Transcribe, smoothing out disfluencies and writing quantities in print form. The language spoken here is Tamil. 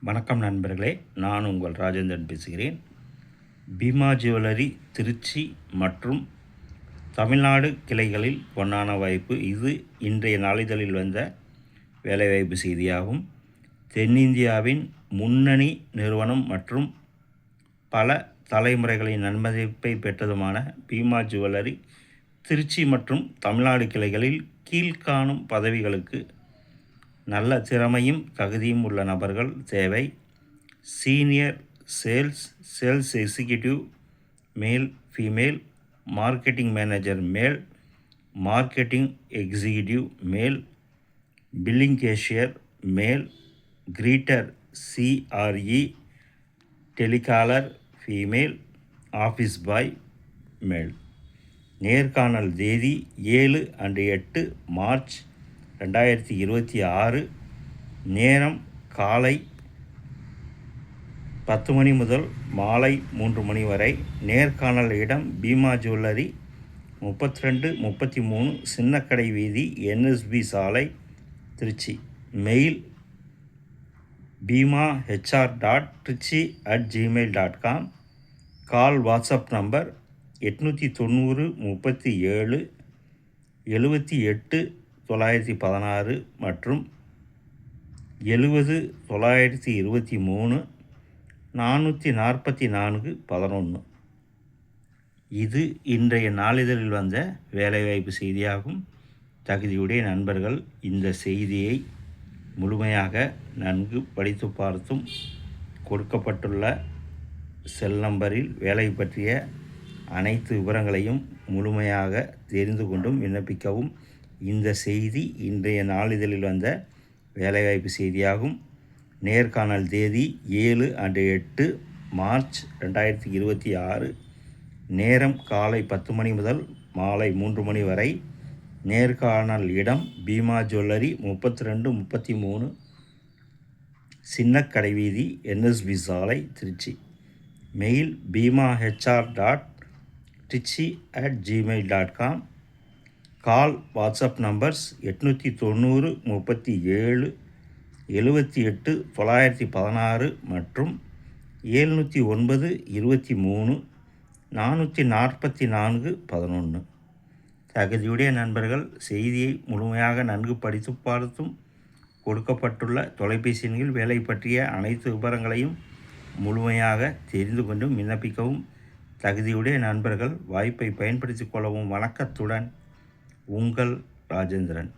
வணக்கம் நண்பர்களே, நான் உங்கள் ராஜேந்திரன் பேசுகிறேன். பீமா ஜுவல்லரி திருச்சி மற்றும் தமிழ்நாடு கிளைகளில் பொன்னான வாய்ப்பு. இது இன்றைய நாளிதழில் வந்த வேலைவாய்ப்பு செய்தியாகும். தென்னிந்தியாவின் முன்னணி நிறுவனம் மற்றும் பல தலைமுறைகளின் நன்மதிப்பை பெற்றதுமான பீமா ஜுவல்லரி திருச்சி மற்றும் தமிழ்நாடு கிளைகளில் கீழ்காணும் பதவிகளுக்கு நல்ல திறமையும் தகுதியும் உள்ள நபர்கள் தேவை. Senior sales executive male female, marketing manager மேல், மார்க்கெட்டிங் எக்ஸிக்யூட்டிவ் மேல், பில்லிங் கேஷியர் மேல், greater CRE, telecaller female, office boy மேல். நேர்காணல் தேதி 7-8 மார்ச் 2026. நேரம் காலை 10 மணி முதல் மாலை 3 மணி வரை. நேர்காணல் இடம் பீமா ஜுவல்லரி 32-33 சின்னக்கடை வீதி, NSB சாலை, Trichy. Mail bima.hr.trichy@gmail.com. Call WhatsApp number 890 37 78 916 மற்றும் 70 923 444 11. இது இன்றைய நாளிதழில் வந்த வேலைவாய்ப்பு செய்தியாகும். தகுதியுடைய நண்பர்கள் இந்த செய்தியை முழுமையாக நன்கு படித்து பார்த்தும் கொடுக்கப்பட்டுள்ள செல் நம்பரில் வேலை பற்றிய அனைத்து விவரங்களையும் முழுமையாக தெரிந்து கொண்டும் விண்ணப்பிக்கவும். இந்த செய்தி இன்றைய நாளிதழில் வந்த வேலைவாய்ப்பு செய்தியாகும். நேர்காணல் தேதி 7-8 மார்ச் 2026. நேரம் காலை 10 மணி முதல் மாலை 3 மணி வரை. நேர்காணல் இடம் பீமா ஜுவல்லரி 32-33 சின்னக்கடை வீதி, NSB சாலை, Trichy. Mail bima.hr.trichy@gmail.com. Call WhatsApp numbers 890 37 78 916 மற்றும் 709 23 444 11. தகுதியுடைய நண்பர்கள் செய்தியை முழுமையாக நன்கு படித்து பார்த்தும் கொடுக்கப்பட்டுள்ள தொலைபேசி எண்ணில் வேலை பற்றிய அனைத்து விவரங்களையும் முழுமையாக தெரிந்து கொண்டும் விண்ணப்பிக்கவும். தகுதியுடைய நண்பர்கள் வாய்ப்பை பயன்படுத்திக் கொள்ளவும். வணக்கத்துடன் உங்கள் ராஜேந்திரன்.